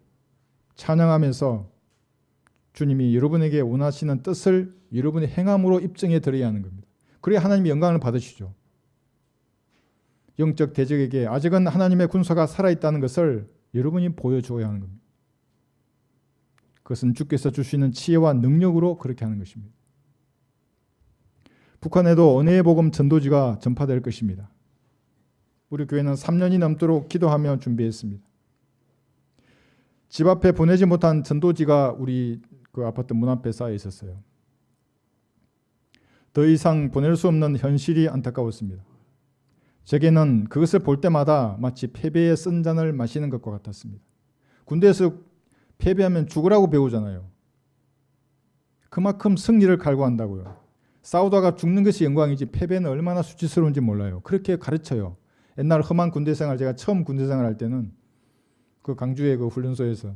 찬양하면서 주님이 여러분에게 원하시는 뜻을 여러분의 행함으로 입증해 드려야 하는 겁니다. 그래야 하나님이 영광을 받으시죠. 영적 대적에게 아직은 하나님의 군사가 살아있다는 것을 여러분이 보여줘야 하는 겁니다. 그것은 주께서 주시는 지혜와 능력으로 그렇게 하는 것입니다. 북한에도 은혜의 복음 전도지가 전파될 것입니다. 우리 교회는 3년이 넘도록 기도하며 준비했습니다. 집 앞에 보내지 못한 전도지가 우리 그 아파트 문 앞에 쌓여 있었어요. 더 이상 보낼 수 없는 현실이 안타까웠습니다. 제게는 그것을 볼 때마다 마치 패배의 쓴 잔을 마시는 것과 같았습니다. 군대에서 패배하면 죽으라고 배우잖아요. 그만큼 승리를 갈구한다고요. 싸우다가 죽는 것이 영광이지 패배는 얼마나 수치스러운지 몰라요. 그렇게 가르쳐요. 옛날 험한 군대생활, 제가 처음 군대생활 할 때는 그 강주의 그 훈련소에서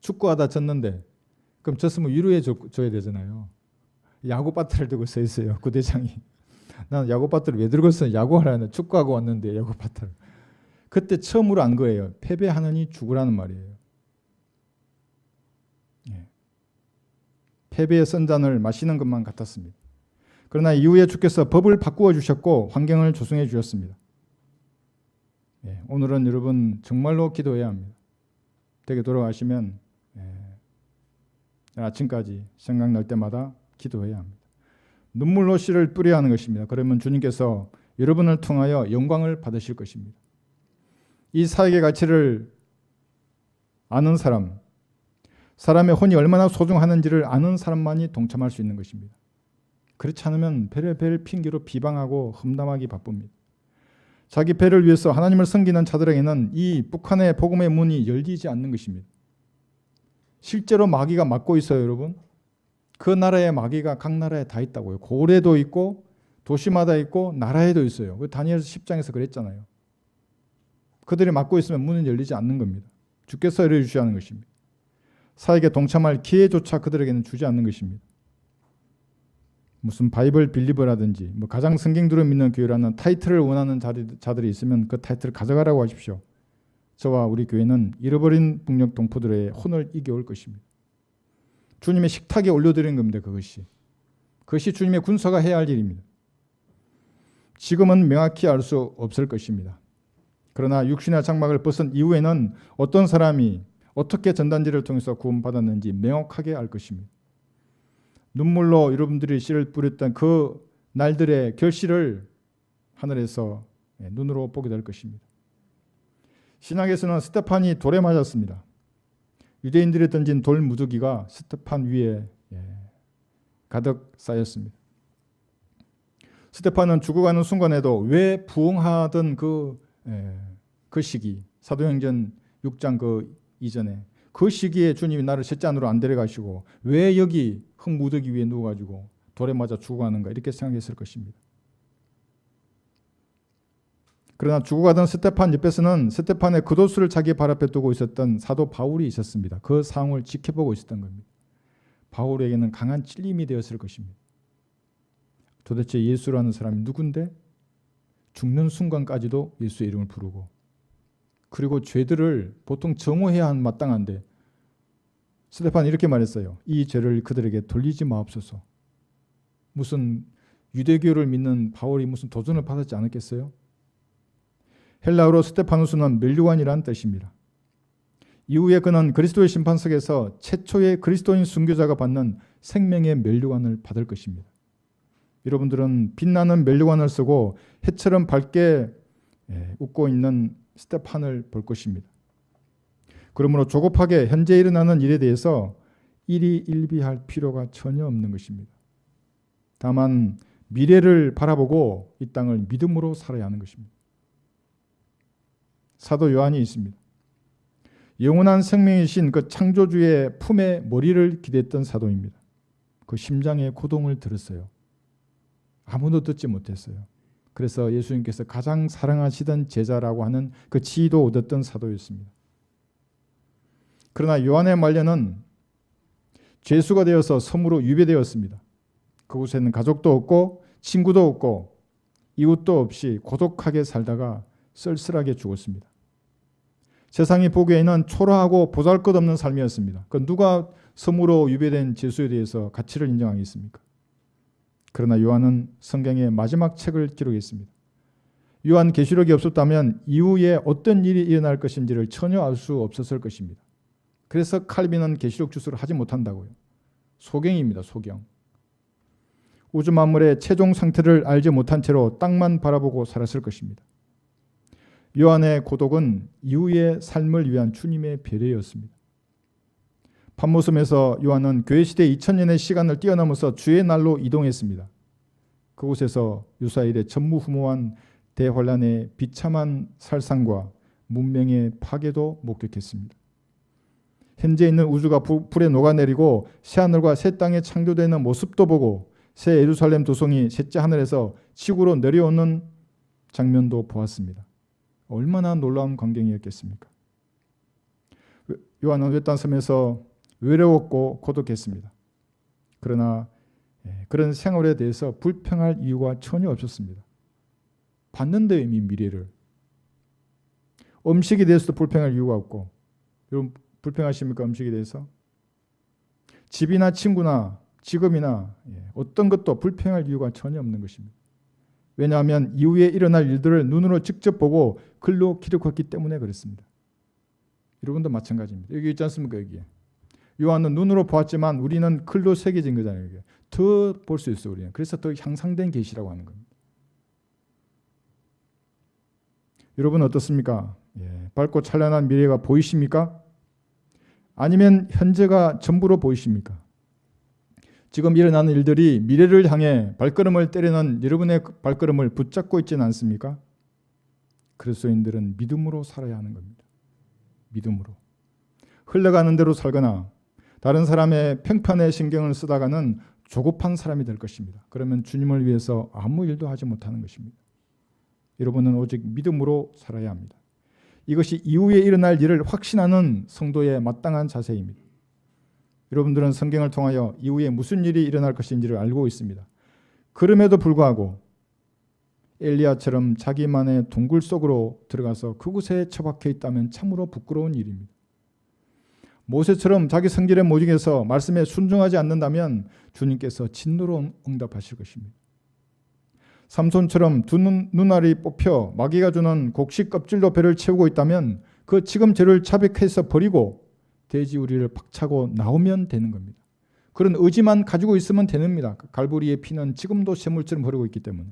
축구하다 졌는데 그럼 졌으면 위로해 줘야 되잖아요. 야구 바트를 들고 서 있어요. 구대장이. 나는 야구 바트를 왜 들고 있어? 야구하라는 축구하고 왔는데 야구 바트를. 그때 처음으로 안 거예요. 패배하느니 죽으라는 말이에요. 패배의 쓴 잔을 마시는 것만 같았습니다. 그러나 이후에 주께서 법을 바꾸어 주셨고 환경을 조성해 주셨습니다. 오늘은 여러분 정말로 기도해야 합니다. 댁에 돌아가시면 아침까지 생각날 때마다 기도해야 합니다. 눈물로 씨를 뿌려야 하는 것입니다. 그러면 주님께서 여러분을 통하여 영광을 받으실 것입니다. 이 사역의 가치를 아는 사람, 사람의 혼이 얼마나 소중하는지를 아는 사람만이 동참할 수 있는 것입니다. 그렇지 않으면 별의별 핑계로 비방하고 험담하기 바쁩니다. 자기 배를 위해서 하나님을 섬기는 자들에게는 이 북한의 복음의 문이 열리지 않는 것입니다. 실제로 마귀가 막고 있어요, 여러분. 그 나라의 마귀가 각 나라에 다 있다고요. 고래도 있고 도시마다 있고 나라에도 있어요. 다니엘 10장에서 그랬잖아요. 그들이 막고 있으면 문은 열리지 않는 겁니다. 주께서 열어주셔야 하는 것입니다. 사역에 동참할 기회조차 그들에게는 주지 않는 것입니다. 무슨 바이블 빌리버라든지 가장 성경들을 믿는 교회라는 타이틀을 원하는 자들이 있으면 그 타이틀을 가져가라고 하십시오. 저와 우리 교회는 잃어버린 북녘 동포들의 혼을 이겨올 것입니다. 주님의 식탁에 올려드리는 겁니다. 그것이 주님의 군사가 해야 할 일입니다. 지금은 명확히 알 수 없을 것입니다. 그러나 육신의 장막을 벗은 이후에는 어떤 사람이 어떻게 전단지를 통해서 구원받았는지 명확하게 알 것입니다. 눈물로 여러분들이 씨를 뿌렸던 그 날들의 결실을 하늘에서 눈으로 보게 될 것입니다. 신약에서는 스테판이 돌에 맞았습니다. 유대인들이 던진 돌 무더기가 스테판 위에 가득 쌓였습니다. 스테판은 죽어가는 순간에도 왜 부흥하던 그 시기, 사도행전 6장 그 이전에 그 시기에 주님이 나를 셋째 안으로 안 데려가시고 왜 여기 흙무더기 위에 누워가지고 돌에 맞아 죽어가는가 이렇게 생각했을 것입니다. 그러나 죽어가던 스테판 옆에서는 스테판의 겉옷을 자기 발 앞에 두고 있었던 사도 바울이 있었습니다. 그 상황을 지켜보고 있었던 겁니다. 바울에게는 강한 찔림이 되었을 것입니다. 도대체 예수라는 사람이 누군데 죽는 순간까지도 예수의 이름을 부르고 그리고 죄들을 보통 정오해야 마땅한데 스테판이 이렇게 말했어요. 이 죄를 그들에게 돌리지 마옵소서. 무슨 유대교를 믿는 바울이 무슨 도전을 받았지 않았겠어요? 헬라어로 스테파누스는 면류관이라는 뜻입니다. 이후에 그는 그리스도의 심판석에서 최초의 그리스도인 순교자가 받는 생명의 면류관을 받을 것입니다. 여러분들은 빛나는 면류관을 쓰고 해처럼 밝게 웃고 있는 스테판을 볼 것입니다. 그러므로 조급하게 현재 일어나는 일에 대해서 일희일비할 필요가 전혀 없는 것입니다. 다만 미래를 바라보고 이 땅을 믿음으로 살아야 하는 것입니다. 사도 요한이 있습니다. 영원한 생명이신 그 창조주의 품에 머리를 기댔던 사도입니다. 그 심장의 고동을 들었어요. 아무도 듣지 못했어요. 그래서 예수님께서 가장 사랑하시던 제자라고 하는 그 지위도 얻었던 사도였습니다. 그러나 요한의 말년은 죄수가 되어서 섬으로 유배되었습니다. 그곳에는 가족도 없고 친구도 없고 이웃도 없이 고독하게 살다가 쓸쓸하게 죽었습니다. 세상이 보기에는 초라하고 보잘것없는 삶이었습니다. 그 누가 섬으로 유배된 죄수에 대해서 가치를 인정하겠습니까? 그러나 요한은 성경의 마지막 책을 기록했습니다. 요한 계시록이 없었다면 이후에 어떤 일이 일어날 것인지를 전혀 알 수 없었을 것입니다. 그래서 칼빈은 계시록 주술을 하지 못한다고요. 소경입니다. 소경. 우주 만물의 최종 상태를 알지 못한 채로 땅만 바라보고 살았을 것입니다. 요한의 고독은 이후의 삶을 위한 주님의 배려였습니다. patmos섬에서 요한은 교회시대 2000년의 시간을 뛰어넘어서 주의 날로 이동했습니다. 그곳에서 유사일의 전무후무한 대환란의 비참한 살상과 문명의 파괴도 목격했습니다. 현재 있는 우주가 불에 녹아내리고 새하늘과 새 땅이 창조되는 모습도 보고 새 예루살렘 도성이 셋째 하늘에서 지구로 내려오는 장면도 보았습니다. 얼마나 놀라운 광경이었겠습니까? 요한은 외딴 섬에서 외로웠고 고독했습니다. 그러나 그런 생활에 대해서 불평할 이유가 전혀 없었습니다. 봤는데 이미 미래를. 음식에 대해서도 불평할 이유가 없고. 여러분 불평하십니까? 음식에 대해서? 집이나 친구나 직업이나 어떤 것도 불평할 이유가 전혀 없는 것입니다. 왜냐하면 이후에 일어날 일들을 눈으로 직접 보고 글로 기록했기 때문에 그렇습니다. 여러분도 마찬가지입니다. 여기 있지 않습니까? 여기에. 요한은 눈으로 보았지만 우리는 글로 새겨진 거잖아요. 더 볼 수 있어요. 우리는. 그래서 더 향상된 계시라고 하는 겁니다. 여러분 어떻습니까? 밝고 찬란한 미래가 보이십니까? 아니면 현재가 전부로 보이십니까? 지금 일어나는 일들이 미래를 향해 발걸음을 때리는 여러분의 발걸음을 붙잡고 있지는 않습니까? 그리스도인들은 믿음으로 살아야 하는 겁니다. 믿음으로. 흘러가는 대로 살거나 다른 사람의 평판에 신경을 쓰다가는 조급한 사람이 될 것입니다. 그러면 주님을 위해서 아무 일도 하지 못하는 것입니다. 여러분은 오직 믿음으로 살아야 합니다. 이것이 이후에 일어날 일을 확신하는 성도의 마땅한 자세입니다. 여러분들은 성경을 통하여 이후에 무슨 일이 일어날 것인지를 알고 있습니다. 그럼에도 불구하고 엘리야처럼 자기만의 동굴 속으로 들어가서 그곳에 처박혀 있다면 참으로 부끄러운 일입니다. 모세처럼 자기 성질에 모직해서 말씀에 순종하지 않는다면 주님께서 진노로 응답하실 것입니다. 삼손처럼 두 눈알이 뽑혀 마귀가 주는 곡식 껍질로 배를 채우고 있다면 그 지금 죄를 자백해서 버리고 돼지 우리를 박차고 나오면 되는 겁니다. 그런 의지만 가지고 있으면 되는입니다. 갈보리의 피는 지금도 샘물처럼 흐르고 있기 때문에.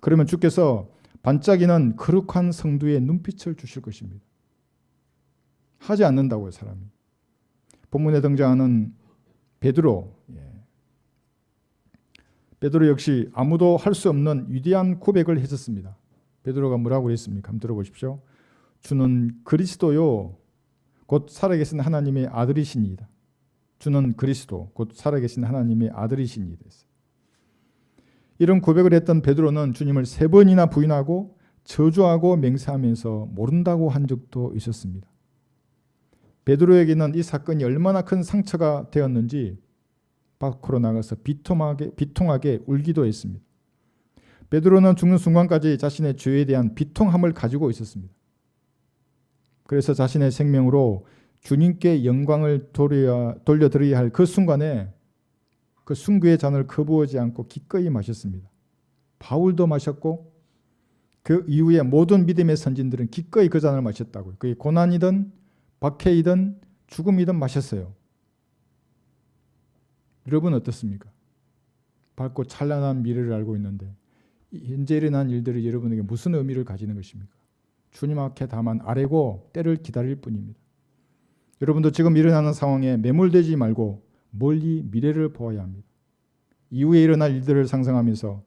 그러면 주께서 반짝이는 거룩한 성도의 눈빛을 주실 것입니다. 하지 않는다고요, 사람이. 본문에 등장하는 베드로. 베드로 역시 아무도 할 수 없는 위대한 고백을 했었습니다. 베드로가 뭐라고 그랬습니까? 한번 들어보십시오. 주는 그리스도요 곧 살아계신 하나님의 아들이시니이다. 주는 그리스도 곧 살아계신 하나님의 아들이시니이다. 이런 고백을 했던 베드로는 주님을 3번이나 부인하고 저주하고 맹세하면서 모른다고 한 적도 있었습니다. 베드로에게는 이 사건이 얼마나 큰 상처가 되었는지 밖으로 나가서 비통하게 울기도 했습니다. 베드로는 죽는 순간까지 자신의 죄에 대한 비통함을 가지고 있었습니다. 그래서 자신의 생명으로 주님께 영광을 돌려드려야 할 그 순간에 그 순교의 잔을 거부하지 않고 기꺼이 마셨습니다. 바울도 마셨고 그 이후에 모든 믿음의 선진들은 기꺼이 그 잔을 마셨다고요. 그게 고난이든 박해이든 죽음이든 마셨어요. 여러분 어떻습니까? 밝고 찬란한 미래를 알고 있는데 현재 일어난 일들이 여러분에게 무슨 의미를 가지는 것입니까? 주님 앞에 다만 아뢰고 때를 기다릴 뿐입니다. 여러분도 지금 일어나는 상황에 매몰되지 말고 멀리 미래를 보아야 합니다. 이후에 일어날 일들을 상상하면서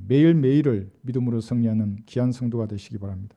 매일매일을 믿음으로 승리하는 귀한 성도가 되시기 바랍니다.